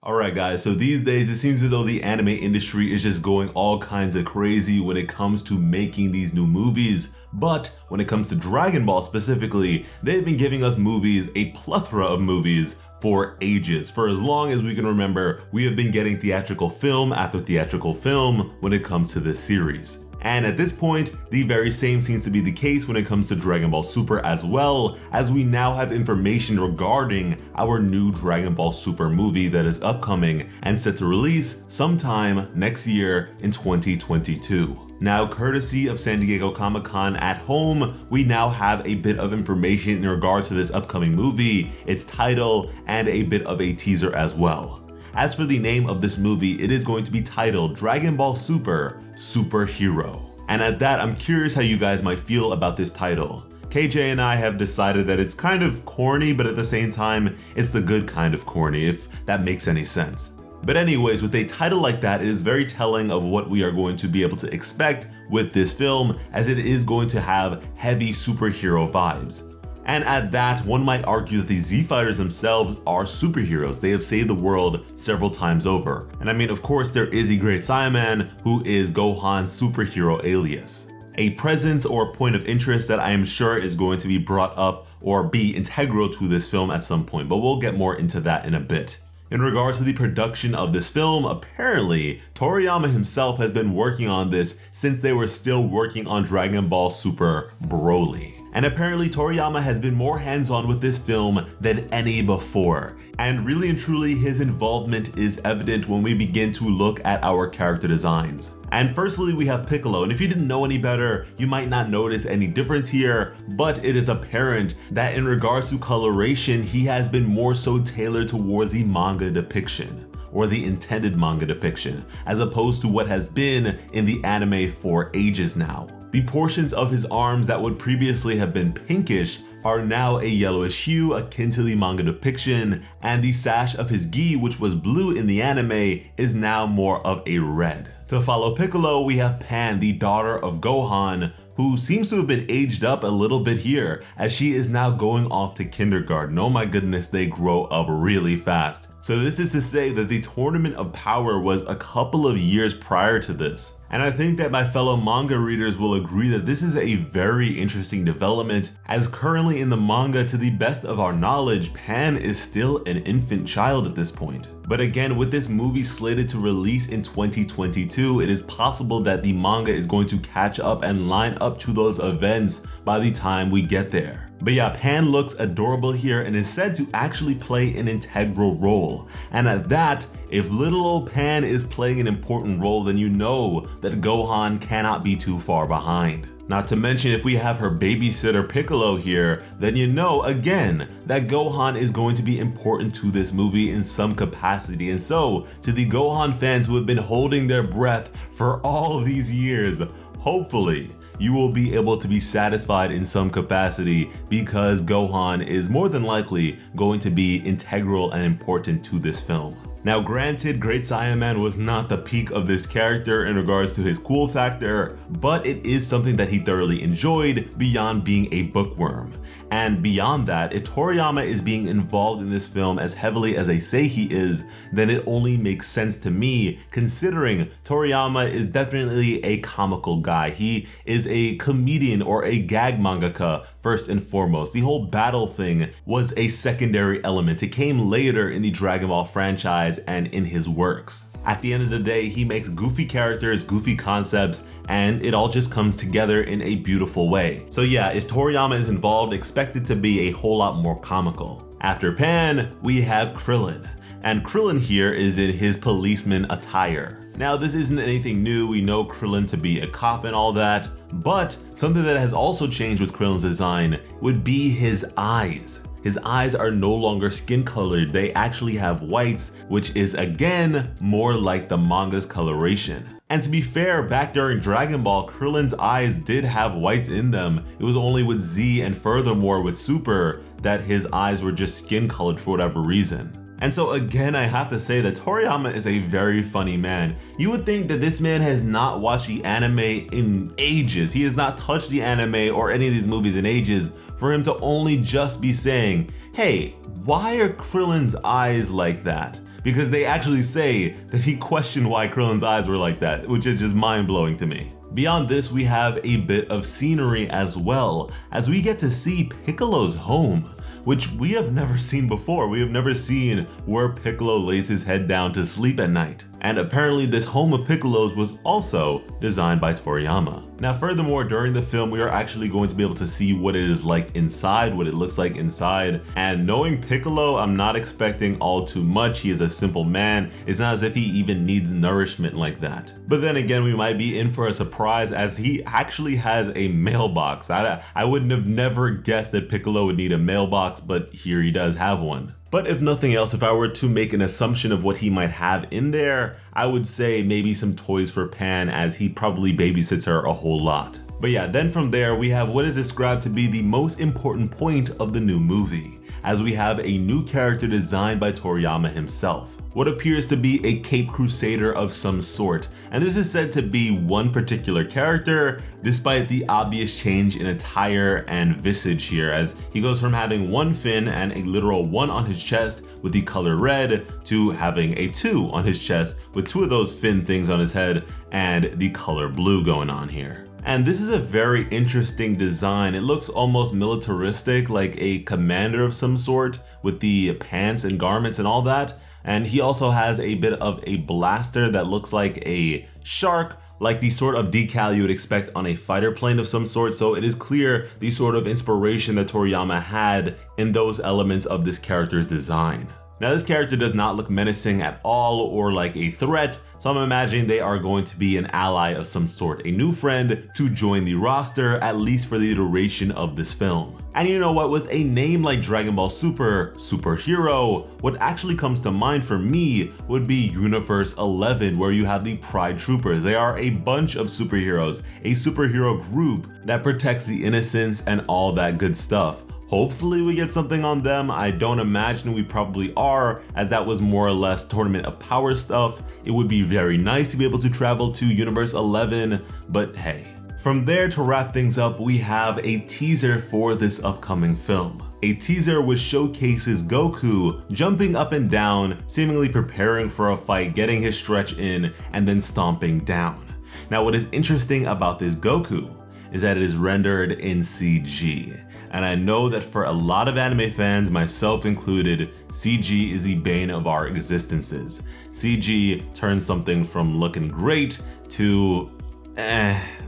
Alright guys, so these days it seems as though the anime industry is just going all kinds of crazy when it comes to making these new movies, but when it comes to Dragon Ball specifically, they've been giving us movies, a plethora of movies, for ages. For as long as we can remember, we have been getting theatrical film after theatrical film when it comes to this series. And at this point, the very same seems to be the case when it comes to Dragon Ball Super as well, as we now have information regarding our new Dragon Ball Super movie that is upcoming and set to release sometime next year in 2022. Now, courtesy of San Diego Comic-Con at home, we now have a bit of information in regard to this upcoming movie, its title, and a bit of a teaser as well. As for the name of this movie, it is going to be titled Dragon Ball Super: Super Hero. And at that, I'm curious how you guys might feel about this title. KJ and I have decided that it's kind of corny, but at the same time, it's the good kind of corny, if that makes any sense. But anyways, with a title like that, it is very telling of what we are going to be able to expect with this film, as it is going to have heavy superhero vibes. And at that, one might argue that the Z Fighters themselves are superheroes. They have saved the world several times over. And I mean, of course, there is a Great Saiyaman, who is Gohan's superhero alias. A presence or point of interest that I am sure is going to be brought up or be integral to this film at some point, but we'll get more into that in a bit. In regards to the production of this film, apparently, Toriyama himself has been working on this since they were still working on Dragon Ball Super Broly. And apparently Toriyama has been more hands-on with this film than any before. And really and truly, his involvement is evident when we begin to look at our character designs. And firstly, we have Piccolo, and if you didn't know any better, you might not notice any difference here, but it is apparent that in regards to coloration, he has been more so tailored towards the manga depiction, or the intended manga depiction, as opposed to what has been in the anime for ages now. The portions of his arms that would previously have been pinkish are now a yellowish hue akin to the manga depiction, and the sash of his gi, which was blue in the anime, is now more of a red. To follow Piccolo, we have Pan, the daughter of Gohan, who seems to have been aged up a little bit here, as she is now going off to kindergarten. Oh my goodness, they grow up really fast. So this is to say that the Tournament of Power was a couple of years prior to this. And I think that my fellow manga readers will agree that this is a very interesting development, as currently in the manga, to the best of our knowledge, Pan is still an infant child at this point. But again, with this movie slated to release in 2022, it is possible that the manga is going to catch up and line up to those events by the time we get there. But yeah, Pan looks adorable here and is said to actually play an integral role. And at that, if little old Pan is playing an important role, then you know that Gohan cannot be too far behind. Not to mention, if we have her babysitter Piccolo here, then you know again that Gohan is going to be important to this movie in some capacity. And so, to the Gohan fans who have been holding their breath for all these years, hopefully you will be able to be satisfied in some capacity, because Gohan is more than likely going to be integral and important to this film. Now granted, Great Saiyaman was not the peak of this character in regards to his cool factor, but it is something that he thoroughly enjoyed beyond being a bookworm. And beyond that, if Toriyama is being involved in this film as heavily as they say he is, then it only makes sense to me, considering Toriyama is definitely a comical guy. He is a comedian or a gag mangaka first and foremost. The whole battle thing was a secondary element. It came later in the Dragon Ball franchise and in his works. At the end of the day, he makes goofy characters, goofy concepts, and it all just comes together in a beautiful way. So yeah, if Toriyama is involved, expect it to be a whole lot more comical. After Pan, we have Krillin. And Krillin here is in his policeman attire. Now, this isn't anything new. We know Krillin to be a cop and all that, but something that has also changed with Krillin's design would be his eyes. His eyes are no longer skin colored, they actually have whites, which is again more like the manga's coloration. And to be fair, back during Dragon Ball, Krillin's eyes did have whites in them. It was only with Z and furthermore with Super that his eyes were just skin colored for whatever reason. And so again, I have to say that Toriyama is a very funny man. You would think that this man has not watched the anime in ages. He has not touched the anime or any of these movies in ages for him to only just be saying, hey, why are Krillin's eyes like that? because they actually say that he questioned why Krillin's eyes were like that, which is just mind-blowing to me. Beyond this, we have a bit of scenery as well, as we get to see Piccolo's home, which we have never seen before. We have never seen where Piccolo lays his head down to sleep at night. And apparently this home of Piccolo's was also designed by Toriyama. Now furthermore, during the film, we are actually going to be able to see what it is like inside, what it looks like inside. And knowing Piccolo, I'm not expecting all too much. He is a simple man. It's not as if he even needs nourishment like that. But then again, we might be in for a surprise as he actually has a mailbox. I wouldn't have never guessed that Piccolo would need a mailbox, but here he does have one. But if nothing else, if I were to make an assumption of what he might have in there, I would say maybe some toys for Pan, as he probably babysits her a whole lot. But yeah, then from there we have what is described to be the most important point of the new movie, as we have a new character designed by Toriyama himself. What appears to be a Cape Crusader of some sort, and this is said to be one particular character, despite the obvious change in attire and visage here, as he goes from having one fin and a literal 1 on his chest with the color red to having a 2 on his chest with 2 of those fin things on his head and the color blue going on here. And this is a very interesting design. It looks almost militaristic, like a commander of some sort with the pants and garments and all that. And he also has a bit of a blaster that looks like a shark, like the sort of decal you would expect on a fighter plane of some sort. So it is clear the sort of inspiration that Toriyama had in those elements of this character's design. Now this character does not look menacing at all or like a threat, so I'm imagining they are going to be an ally of some sort, a new friend to join the roster, at least for the duration of this film. And you know what, with a name like Dragon Ball Super, Superhero, what actually comes to mind for me would be Universe 11, where you have the Pride Troopers. They are a bunch of superheroes, a superhero group that protects the innocents and all that good stuff. Hopefully we get something on them. I don't imagine we probably are, as that was more or less Tournament of Power stuff. It would be very nice to be able to travel to Universe 11, but hey. From there, to wrap things up, we have a teaser for this upcoming film. A teaser which showcases Goku jumping up and down, seemingly preparing for a fight, getting his stretch in, and then stomping down. Now what is interesting about this Goku is that it is rendered in CG. And I know that for a lot of anime fans, myself included, CG is the bane of our existences. CG turns something from looking great to,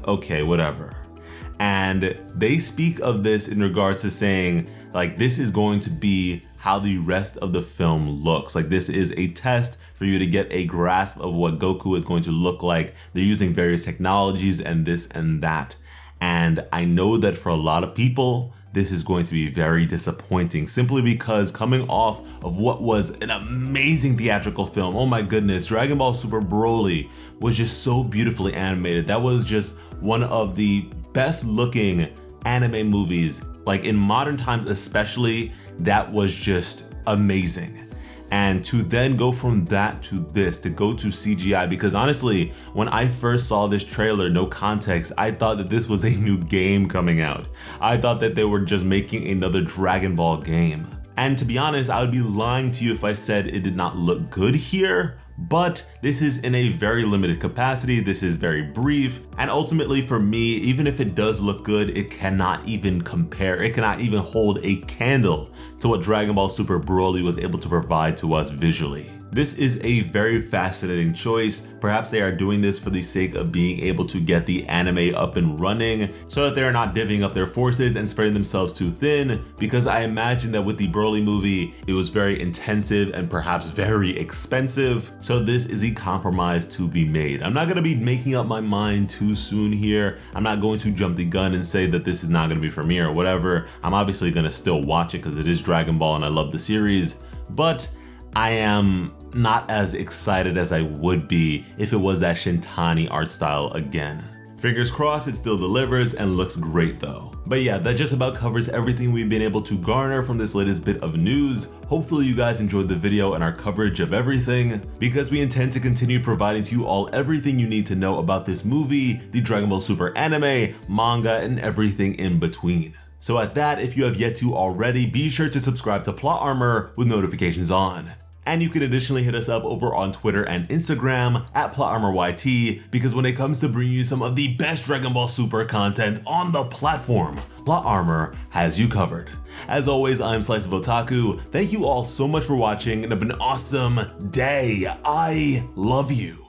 okay, whatever. And they speak of this in regards to saying, like, this is going to be how the rest of the film looks. Like, this is a test for you to get a grasp of what Goku is going to look like. They're using various technologies and this and that. And I know that for a lot of people, this is going to be very disappointing, simply because coming off of what was an amazing theatrical film, oh my goodness, Dragon Ball Super Broly was just so beautifully animated. That was just one of the best looking anime movies, like in modern times especially. That was just amazing. And to then go from that to this, to go to CGI, because honestly, when I first saw this trailer, no context, I thought that this was a new game coming out. I thought that they were just making another Dragon Ball game. And to be honest, I would be lying to you if I said it did not look good here. But this is in a very limited capacity, this is very brief, and ultimately for me, even if it does look good, it cannot even compare, it cannot even hold a candle to what Dragon Ball Super Broly was able to provide to us visually. This is a very fascinating choice. Perhaps they are doing this for the sake of being able to get the anime up and running so that they're not divvying up their forces and spreading themselves too thin, because I imagine that with the Broly movie, it was very intensive and perhaps very expensive. So this is a compromise to be made. I'm not going to be making up my mind too soon here. I'm not going to jump the gun and say that this is not going to be for me or whatever. I'm obviously going to still watch it because it is Dragon Ball and I love the series, but I am not as excited as I would be if it was that Shintani art style again. Fingers crossed it still delivers and looks great though. But yeah, that just about covers everything we've been able to garner from this latest bit of news. Hopefully you guys enjoyed the video and our coverage of everything, because we intend to continue providing to you all everything you need to know about this movie, the Dragon Ball Super anime, manga, and everything in between. So at that, if you have yet to already, be sure to subscribe to Plot Armor with notifications on. And you can additionally hit us up over on Twitter and Instagram at PlotArmorYT, because when it comes to bringing you some of the best Dragon Ball Super content on the platform, Plot Armor has you covered. As always, I'm Slice of Otaku. Thank you all so much for watching and have an awesome day. I love you.